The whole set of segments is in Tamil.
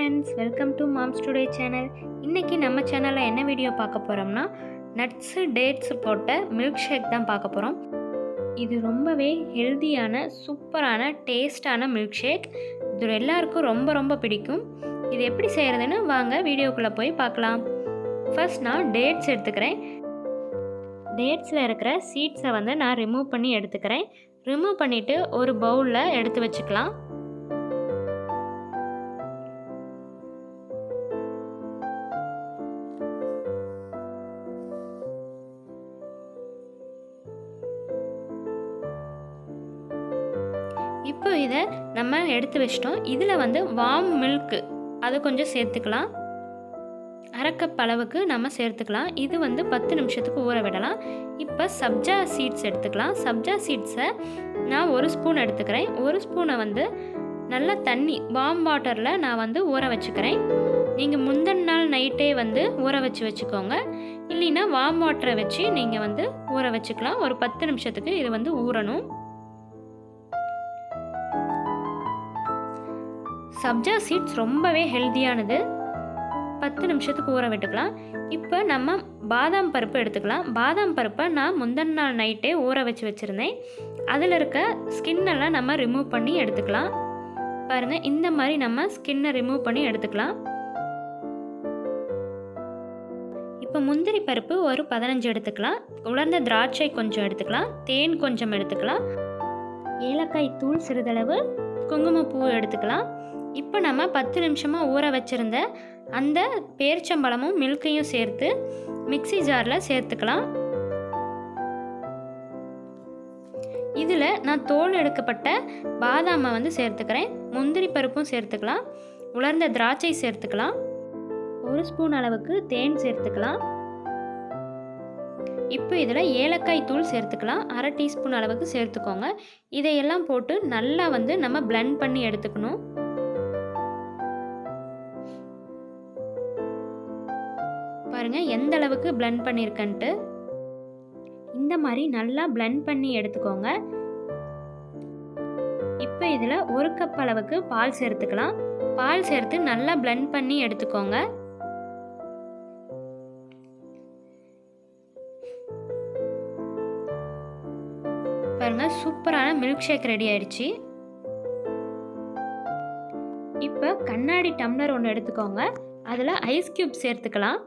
Friends, welcome to moms today channel. இன்றைக்கி நம்ம சேனலில் என்ன வீடியோ பார்க்க போகிறோம்னா நட்ஸு டேட்ஸு போட்ட மில்க் ஷேக் தான் பார்க்க போகிறோம். இது ரொம்பவே ஹெல்தியான சூப்பரான டேஸ்டான மில்க் ஷேக். இது எல்லாருக்கும் ரொம்ப பிடிக்கும். இது எப்படி செய்கிறதுன்னு வாங்க வீடியோக்குள்ளே போய் பார்க்கலாம். ஃபர்ஸ்ட் நான் டேட்ஸ் எடுத்துக்கிறேன். டேட்ஸில் இருக்கிற சீட்ஸை நான் ரிமூவ் பண்ணி எடுத்துக்கிறேன். ரிமூவ் பண்ணிவிட்டு ஒரு பவுலில் எடுத்து வச்சுக்கலாம். இப்போ இதை நம்ம எடுத்து வச்சிட்டோம். இதில் வார்ம் மில்க்கு அதை கொஞ்சம் சேர்த்துக்கலாம். அரை கப் அளவுக்கு நம்ம சேர்த்துக்கலாம். இது 10 நிமிஷத்துக்கு ஊற விடலாம். இப்போ சப்ஜா சீட்ஸ் எடுத்துக்கலாம். சப்ஜா சீட்ஸை நான் 1 ஸ்பூன் எடுத்துக்கிறேன். 1 ஸ்பூனை நல்லா தண்ணி வார்ம் வாட்டரில் நான் ஊற வச்சுக்கிறேன். நீங்கள் முந்தின நாள் நைட்டே ஊற வச்சுக்கோங்க. இல்லைன்னா வார்ம் வாட்டரை வச்சு நீங்கள் ஊற வச்சுக்கலாம். ஒரு 10 நிமிஷத்துக்கு இது ஊறணும். சப்ஜா சீட்ஸ் ரொம்பவே ஹெல்த்தியானது. 10 நிமிஷத்துக்கு ஊற விட்டுக்கலாம். இப்போ நம்ம பாதாம் பருப்பு எடுத்துக்கலாம். பாதாம் பருப்பை நான் முந்தின நாள் நைட்டே ஊற வச்சுருந்தேன். அதில் இருக்க ஸ்கின்னெல்லாம் நம்ம ரிமூவ் பண்ணி எடுத்துக்கலாம். பாருங்கள், இந்த மாதிரி நம்ம ஸ்கின்னை ரிமூவ் பண்ணி எடுத்துக்கலாம். இப்போ முந்திரி பருப்பு ஒரு 15 எடுத்துக்கலாம். உலர்ந்த திராட்சை கொஞ்சம் எடுத்துக்கலாம். தேன் கொஞ்சம் எடுத்துக்கலாம். ஏலக்காய் தூள் சிறிதளவு, குங்குமப்பூ எடுத்துக்கலாம். இப்போ நம்ம 10 நிமிஷமாக ஊற வச்சுருந்த அந்த பேரிச்சம்பழமும் மில்கையும் சேர்த்து மிக்ஸி ஜாரில் சேர்த்துக்கலாம். இதில் நான் தோல் எடுக்கப்பட்ட பாதாமை சேர்த்துக்கிறேன். முந்திரி பருப்பும் சேர்த்துக்கலாம். உலர்ந்த திராட்சை சேர்த்துக்கலாம். 1 ஸ்பூன் அளவுக்கு தேன் சேர்த்துக்கலாம். இப்போ இதில் ஏலக்காய் தூள் சேர்த்துக்கலாம். அரை டீஸ்பூன் அளவுக்கு சேர்த்துக்கோங்க. இதையெல்லாம் போட்டு நல்லா நம்ம பிளெண்ட் பண்ணி எடுத்துக்கணும். பாருங்கள் எந்த அளவுக்கு பிளெண்ட் பண்ணியிருக்கன்ட்டு. இந்த மாதிரி நல்லா பிளெண்ட் பண்ணி எடுத்துக்கோங்க. இப்போ இதில் 1 கப் அளவுக்கு பால் சேர்த்துக்கலாம். பால் சேர்த்து நல்லா பிளெண்ட் பண்ணி எடுத்துக்கோங்க. பாருங்க, சூப்பரான மில்க் ஷேக் ரெடி ஆயிடுச்சு. இப்போ கண்ணாடி டம்ளர் ஒன்று எடுத்துக்கோங்க. அதில் ஐஸ் கியூப் சேர்த்துக்கலாம்.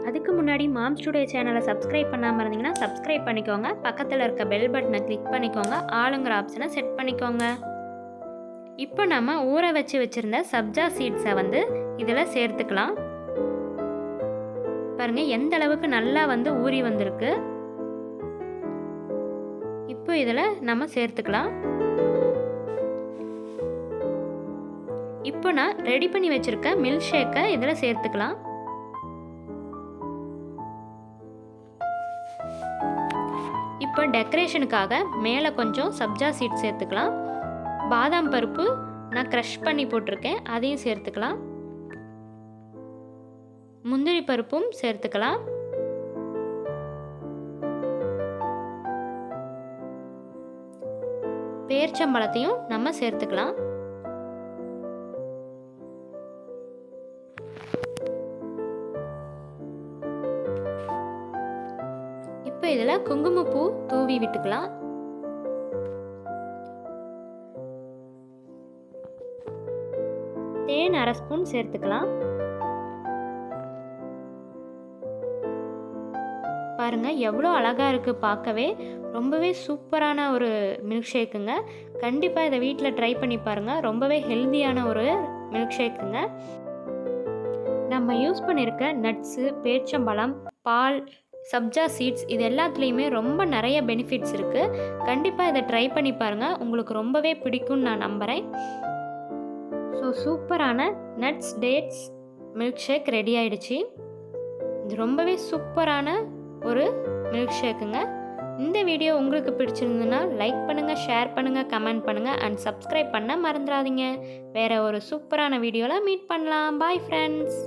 அதுக்கு முன்னாடி மாம்ஸ் டுடே சேனலை சப்ஸ்கிரைப் பண்ணாமல் இருந்தீங்கன்னா சப்ஸ்கிரைப் பண்ணிக்கோங்க. பக்கத்தில் இருக்க பெல் பட்டனை கிளிக் பண்ணிக்கோங்க. ஆளுங்கிற ஆப்ஷனை செட் பண்ணிக்கோங்க. இப்போ நம்ம ஊற வச்சுருந்த சப்ஜா சீட்ஸை இதில் சேர்த்துக்கலாம். பாருங்கள் எந்த அளவுக்கு நல்லா ஊறி வந்திருக்கு. இப்போ இதில் நம்ம சேர்த்துக்கலாம். இப்போ நான் ரெடி பண்ணி வச்சிருக்க மில்க் ஷேக்கை இதில் சேர்த்துக்கலாம். இப்போ டெக்கரேஷனுக்காக மேலே கொஞ்சம் சப்ஜா சீட் சேர்த்துக்கலாம். பாதாம் பருப்பு நான் க்ரஷ் பண்ணி போட்டிருக்கேன், அதையும் சேர்த்துக்கலாம். முந்திரி பருப்பும் சேர்த்துக்கலாம். பேரிச்சம்பழத்தையும் நம்ம சேர்த்துக்கலாம். இப்போ இதில் குங்குமப்பூ தூவி விட்டுக்கலாம். தேன் அரை ஸ்பூன் சேர்த்துக்கலாம். பாருங்க எவ்வளோ அழகா இருக்கு பார்க்கவே. ரொம்பவே சூப்பரான ஒரு மில்க் ஷேக்குங்க. கண்டிப்பாக இதை வீட்டில் ட்ரை பண்ணி பாருங்க. ரொம்பவே ஹெல்தியான ஒரு மில்க் ஷேக்குங்க. நம்ம யூஸ் பண்ணியிருக்க நட்ஸு, பேரிச்சம்பழம், பால், சப்ஜா சீட்ஸ் இது எல்லாத்துலேயுமே ரொம்ப நிறைய பெனிஃபிட்ஸ் இருக்குது. கண்டிப்பாக இதை ட்ரை பண்ணி பாருங்கள். உங்களுக்கு ரொம்பவே பிடிக்கும்னு நான் நம்புகிறேன். ஸோ சூப்பரான nuts dates milk shake ready ஆகிடுச்சு. இது ரொம்பவே சூப்பரான ஒரு மில்க் ஷேக்குங்க. இந்த வீடியோ உங்களுக்கு பிடிச்சிருந்ததுன்னா லைக் பண்ணுங்கள், ஷேர் பண்ணுங்கள், கமெண்ட் பண்ணுங்கள் அண்ட் சப்ஸ்கிரைப் பண்ண மறந்துடாதீங்க. வேறு ஒரு சூப்பரான வீடியோவில் மீட் பண்ணலாம். Bye friends.